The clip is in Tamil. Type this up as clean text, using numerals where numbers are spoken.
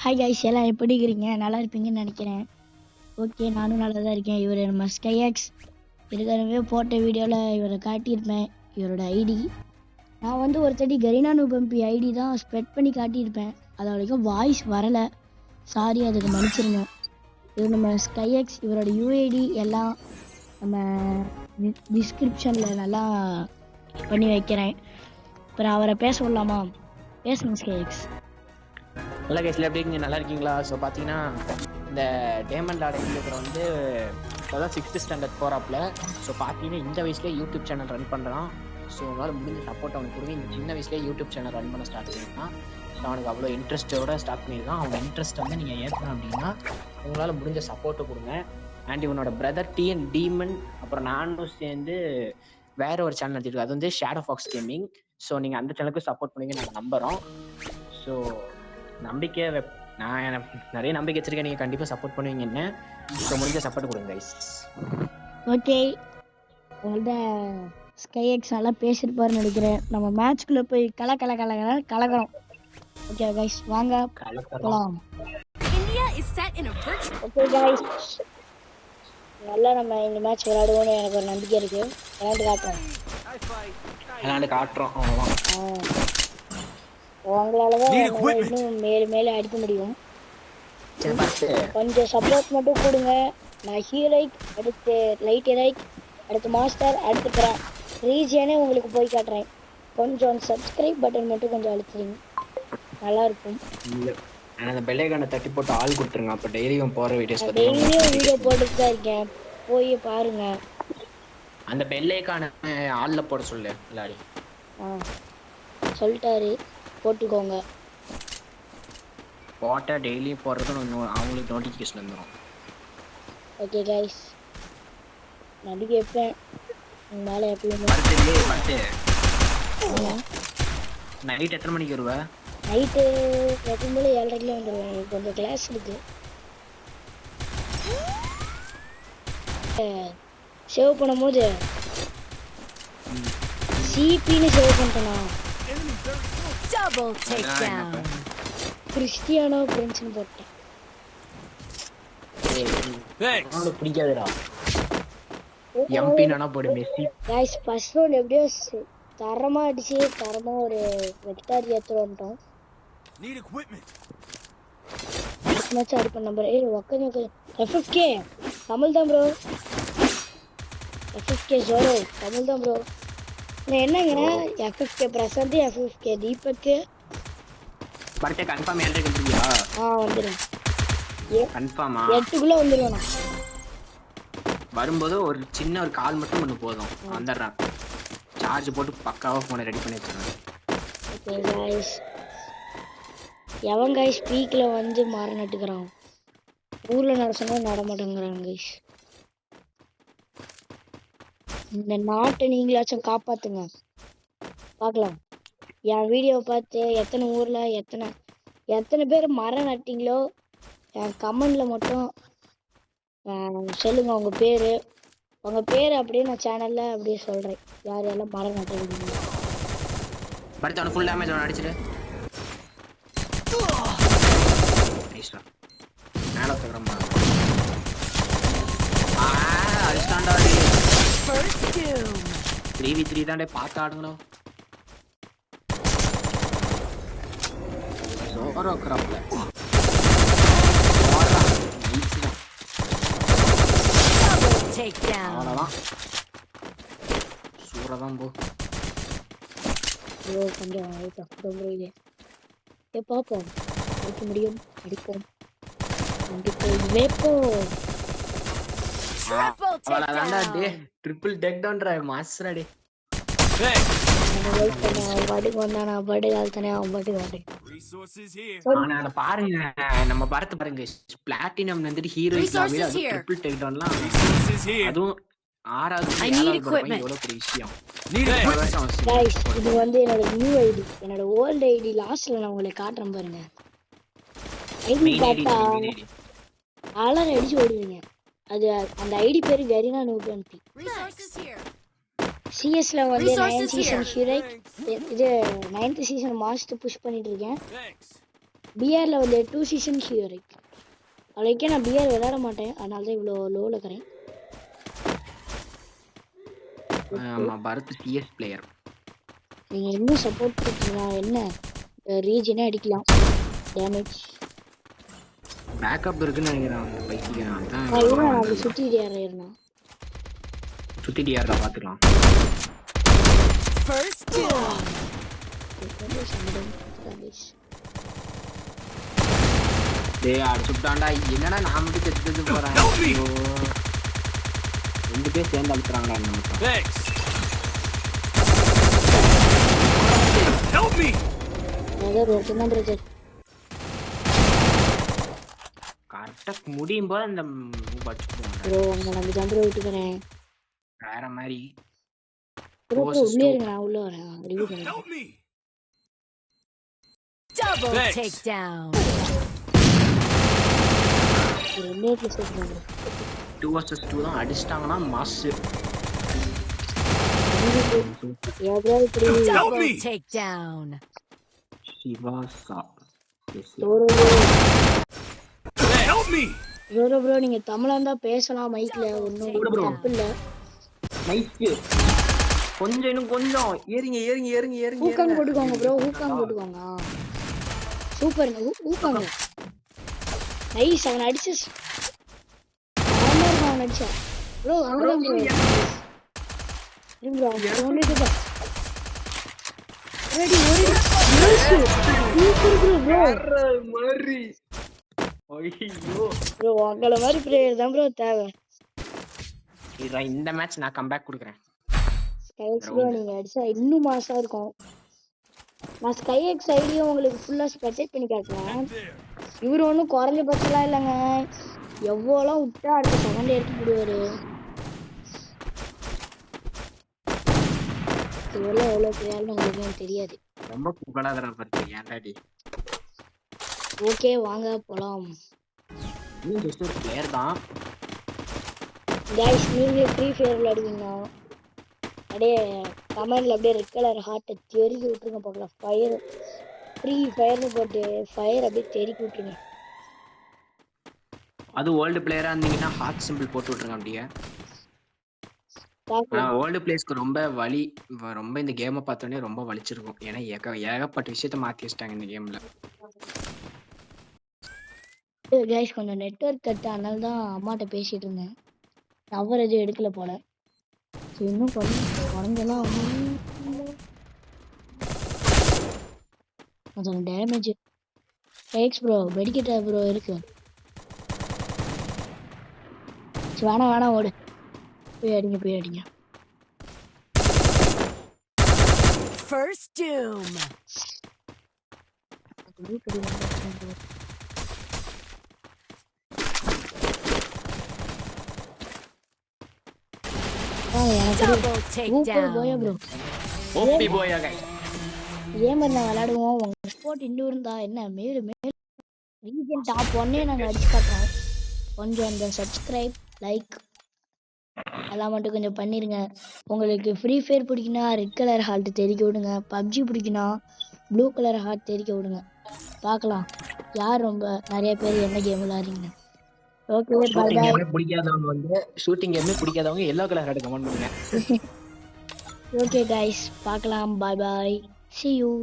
ஹாய் கைஸ், எல்லாம் எப்படி இருக்கிறீங்க? நல்லா இருப்பீங்கன்னு நினைக்கிறேன். ஓகே, நானும் நல்லா தான் இருக்கேன். இவர் நம்ம ஸ்கைஎக்ஸ் ஏற்கனவே போட்ட வீடியோவில் இவரை காட்டியிருப்பேன். இவரோட ஐடி நான் வந்து ஒருத்தடி கரீனா நூபம்பி ஐடி தான் ஸ்ப்ரெட் பண்ணி காட்டியிருப்பேன். அது வரைக்கும் வாய்ஸ் வரலை, சாரி, அதுக்கு மன்னிச்சிருங்க. இவர் நம்ம ஸ்கைஎக்ஸ், இவரோட யூஐடி எல்லாம் நம்ம டிஸ்கிரிப்ஷனில் நல்லா பண்ணி வைக்கிறேன். இப்போ நான் அவரை பேச விடலாமா? பேசுங்க ஸ்கைஎக்ஸ். நல்லா கேஸில் எப்படி இருக்கீங்க? நல்லா இருக்கீங்களா? ஸோ பார்த்தீங்கன்னா இந்த டேமண்ட் ஆடைங்கிற வந்து இப்போ தான் 6th ஸ்டாண்டர்ட் போகிறாப்புல. ஸோ பார்த்தீங்கன்னா இந்த வயசுலேயே யூடியூப் சேனல் ரன் பண்ணுறான். ஸோ உங்களால் முடிஞ்ச சப்போர்ட் அவனுக்கு கொடுங்க. இந்த சின்ன வயசுலேயே யூடியூப் சேனல் ரன் பண்ண ஸ்டார்ட் பண்ணியிருக்கான். ஸோ அவனுக்கு அவ்வளோ இன்ட்ரெஸ்ட்டோட ஸ்டார்ட் பண்ணியிருக்கான். அவன் இன்ட்ரெஸ்ட் வந்து நீங்கள் ஏற்றணும் அப்படின்னா உங்களால் முடிஞ்ச சப்போர்ட்டை கொடுங்க. அண்ட் இவனோட பிரதர் டிஎன் டீமன் அப்புறம் நானும் சேர்ந்து வேற ஒரு சேனல் நடத்திட்டு அது வந்து ஷேடோ ஃபாக்ஸ் கேமிங். ஸோ நீங்கள் அந்த சேனலுக்கு சப்போர்ட் பண்ணுவீங்க நாங்கள் நம்புகிறோம். ஸோ நம்பிக்கை நான் எனக்கு நிறைய நம்பிக்கை வச்சிருக்கேன், நீங்கள் கண்டிப்பாக சப்போர்ட் பண்ணுவீங்க. என்ன ஸோ முடிஞ்ச சப்போர்ட் கொடுங்க கைஸ். ஓகே, உங்கள்கிட்ட ஸ்கைஎக்ஸ் நல்லா பேசியிருப்பாருன்னு நினைக்கிறேன். நம்ம மேட்ச்குள்ளே போய் கலக்கிறோம். ஓகே கைஸ், வாங்க போகலாம். ஓகே கைஸ், நல்லா நம்ம இந்த மேட்ச் விளையாடுவோம்னு எனக்கு ஒரு நம்பிக்கை இருக்கு. விளையாண்டு காட்டுறோம். உங்களால தான் இன்னும் மேலே அடிக்க முடியும். கொஞ்சம் சப்போர்ட் மட்டும் கொடுங்க. நான் ஹீரோயிக், அடுத்து லைட் ஹீரோயிக், அடுத்து மாஸ்டர், அடுத்து ரீஜியனே உங்களுக்கு போய் காட்டுறேன். கொஞ்சம் சப்ஸ்கிரைப் பட்டன் மட்டும் கொஞ்சம் அழுத்துறீங்க, நல்லா இருக்கும். அந்த பெல்லைக்கான தட்டி போட்டு ஆள் கொடுத்துருங்க. அப்போ டெய்லியும் போகிற வீடியோஸ் டெய்லியும் வீடியோ போட்டுட்டு தான் இருக்கேன், போய் பாருங்க. அந்த பெல்லைக்கான ஆளில் போட சொல்லு விளையாடி. சொல்லிட்டாரு, போட்டுக்கோங்க. போட்டால் டெய்லியும் போடுறது அவங்களுக்கு நோட்டிஃபிகேஷன் வந்துடும். ஓகே கைஸ், நம்பிக்கை வைப்பேன் மேலே எப்பயுமே. நைட் எத்தனை மணிக்கு வருவ? நைட்டு எப்பயும் போல 7:30 வந்துடுவேன். கொஞ்சம் கிளாஸ் இருக்கு. சேவ் பண்ணும்போது சிபின்னு சேவ் பண்ணிட்டேனா, கிறிஸ்டியானோ பிரின்ஸ்னு போட்டேன். பிடிக்காதுடா, எம்பி நானா போடு மெஸ்ஸி. गाइस ஃபர்ஸ்ட் ரவுண்ட் எப்படியோ தரமா அடிச்சு தரமா ஒரு விக்டரி ஏத்துற வந்துட்டோம். நீட் எக்விப்மென்ட் மேட்ச் ஆடி பண்ண நம்பர் ஒக்கங்க FFK தமிழ் தான் ப்ரோ. FFK ஜோரோ தமிழ் தான் ப்ரோ. நான் என்னங்க FFK Prashanth, FFK Deepak birthday confirm 7:30 வந்துறியா? வந்துறேன். கன்ஃபார்மா? 8க்குள்ள வந்துருவேனா? வரும்போது ஒரு சின்ன ஒரு கால் மட்டும் ஒன்று போதும், வந்துடுறேன். சார்ஜ் போட்டு பக்காவாக ஃபோனை ரெடி பண்ணி வச்சிருந்தேன். ஓகே गाइस, எவன் गाइस பீக்ல வந்து மாற நட்டுக்கறான், ஊர்ல நடசனா நட மாட்டேங்கறான் गाइस. இந்த நாட்டை நீங்களாச்சும் காப்பாத்துங்க பார்க்கலாம். என் வீடியோ பார்த்து எத்தனை ஊர்ல எத்தனை பேர் மரம் நட்டீங்களோ என் கமெண்ட்ல மட்டும் சொல்லுங்க உங்க பேரு அப்படியே நான் சேனல்ல அப்படியே சொல்றேன். யார் யாரெல்லாம் மரம் நட்டுறீங்க. பர்த்டே ஃபுல் டேமேஜ் அவன் அடிச்சிரு. நைஸ்டா, மேல தக்கறமா அடிச்சான்டா. 3v3 தான்டே, பார்த்து ஆடுங்களோ. சோரோ கிராப்ல அவ்வளோதான், சூறதான் போ. கொஞ்சம் பார்ப்போம், அடிக்க முடியும், அடிப்போம், ட்ரிபிள் டேக் டவுன்டா மாஸ்டர். பாருங்க நம்ம பரத் பாருங்க, பிளாட்டினம் வந்துட்டு ஹீரோயிக் ட்ரிபிள் டேக் டவுன்லாம் அதுவும் 6வது எவ்வளவு பெரிய விஷயம். இது வந்து என்னோட நியூ ஐடி, என்னோட ஓல்ட் ஐடி லாஸ்ட்ல நான் உங்களுக்கு காட்டுறேன் பாருங்க. ஐடி பார்த்தா அலர் அடிச்சு ஓடுவீங்க. அது அந்த ஐடி பேரு கரீனா நூபம்பி. சிஎஸ்ல வந்து 9th சீசன் ஹீரோயிக், இது 9th சீசன் மாஸ்டர் புஷ் பண்ணிட்டு இருக்கேன். பிஆர்ல வந்து 2 சீசன்ஸ் இருக்கு. அன்றைக்கே நான் பிஆர் விளையாட மாட்டேன், அதனால தான் இவ்வளோ லோவில் இருக்கிறேன். ஆமா பரத் சிஎஸ் பிளேயர். நீங்கள் இன்னும் சப்போர்ட் கொடுத்தீங்கன்னா என்ன ரீஜனே அடிக்கலாம். டேமேஜ் பேக்கப் இருக்குன்னு நினைக்கிறேன் அந்த பைக்கு. அதான் அது சுற்றிட்டு ஏறினா சுத்திட்டு யாரா பார்த்துக்கலாம். டேய் அடிச்சுட்டான்டா. என்னடா நான் மட்டும் செத்துட்டு போறேன். ஐயோ 2 பேர் சேர்ந்து அழுத்துறாங்கடா நமக்கு. கரெக்டா முடியும் போது அந்த வேற மாதிரி உள்ளே இருங்க, நான் உள்ள வரேன். ரிவ்யூ பண்ணுறேன். Double takedown. 2 vs 2 தான் அடிச்சிட்டாங்கன்னா மாஸ். Double takedown. சிவாசா ப்ரோ நீங்க தமிழா இருந்தா பேசலாம் மைக்ல, ஒன்றும் தப்பு இல்லை. மைக்கு கொஞ்சம் இன்னும் கொஞ்சம் ஏறிங்க ஏறிங்க ஏறிங்க ஏறிங்க. ஊக்காங்க போட்டுக்கோங்க ப்ரோ, ஊக்காங்க போட்டுக்கோங்க. சூப்பர் ஊக்காங்க. நைஸ். அவன் அடிச்சு அவன் அடிச்சா ப்ரோ. அவ்வளோதான் ப்ரோ. ப்ரோ உங்களை மாதிரி பிளேயர் தான் ப்ரோ தேவை. இந்த மேட்ச் நான் கம்பேக் கொடுக்குறேன். நீங்க அடிச்சா இன்னும் மாசா இருக்கும். நான் ஸ்கைஎக்ஸ் ஐடியும் உங்களுக்கு ஃபுல்லா ஸ்பெக்டேட் பண்ணி காட்டுறேன். இவரு ஒன்றும் குறைஞ்ச பட்சம்லாம் இல்லைங்க. எவ்வளோலாம் விட்டா அடுத்த செகண்ட் எடுத்து போடுவாரு. எவ்வளோ பிளேயர்னு உங்களுக்கு தெரியாது. ரொம்ப புகழாதரா பார்த்து ஏன்டாடி. ஓகே வாங்க போலாம். நீ ஜஸ்ட் ஒரு பிளேயர் தான் गाइस. நீங்களே ஃப்ரீ ஃபயர் விளையாடுவீங்க அப்படியே கமெண்ட்ல அப்படியே ரெட் கலர் ஹார்ட்டை தெறிக்கி விட்டுருங்க பார்க்கலாம். ஃபயர் ஃப்ரீ ஃபயர்னு போட்டு ஃபயர் அப்படியே தெறிக்கி விட்டுருங்க. அது ஓல்டு பிளேயரா இருந்தீங்கன்னா ஹார்ட் சிம்பிள் போட்டு விட்டுருங்க அப்படியே. ஓல்டு பிளேஸ்க்கு ரொம்ப வலி, ரொம்ப இந்த கேமை பார்த்தோன்னே ரொம்ப வலிச்சிருக்கும். ஏன்னா ஏகப்பட்ட விஷயத்த மாற்றி வச்சிட்டாங்க இந்த கேமில். கைஸ் கொஞ்சம் நெட்வொர்க் கட், அதனால தான் அம்மாட்ட பேசிட்டு இருந்தேன். டவர் எதுவும் எடுக்கல போல. இன்னும் குறைஞ்சலாம் கொஞ்சம் டேமேஜ். எக்ஸ் ப்ரோ மெடிக்கெட்டா ப்ரோ இருக்கு. வேணாம் ஓடு. போய் அடிங்க. First doom. Double takedown. ஓபி போயா गाइस. கேமர் நான் விளையாடுவோம். உங்க ஸ்போர்ட் இன்னும் இருந்தா என்ன மேலும் ரீஜன் டாப் 1 நாங்கள் அடிச்சு காட்டுறோம். கொஞ்சம் அந்த சப்ஸ்கிரைப் லைக் அதெல்லாம் மட்டும் கொஞ்சம் பண்ணிடுங்க. உங்களுக்கு ஃப்ரீ ஃபயர் பிடிக்குன்னா ரெட் கலர் ஹார்ட் தெரிக்க விடுங்க. பப்ஜி பிடிக்குன்னா ப்ளூ கலர் ஹார்ட் தெரிக்க விடுங்க. பார்க்கலாம் யார் ரொம்ப நிறைய பேர் என்ன கேம் விளையாடுறீங்க. ஓகே பிடிக்காதவங்க வந்து ஷூட்டிங் கேமே பிடிக்காதவங்க எல்லோ கலர் ஹார்ட் கமெண்ட் பண்ணுங்க. ஓகே கைஸ் பார்க்கலாம். பாய் see you.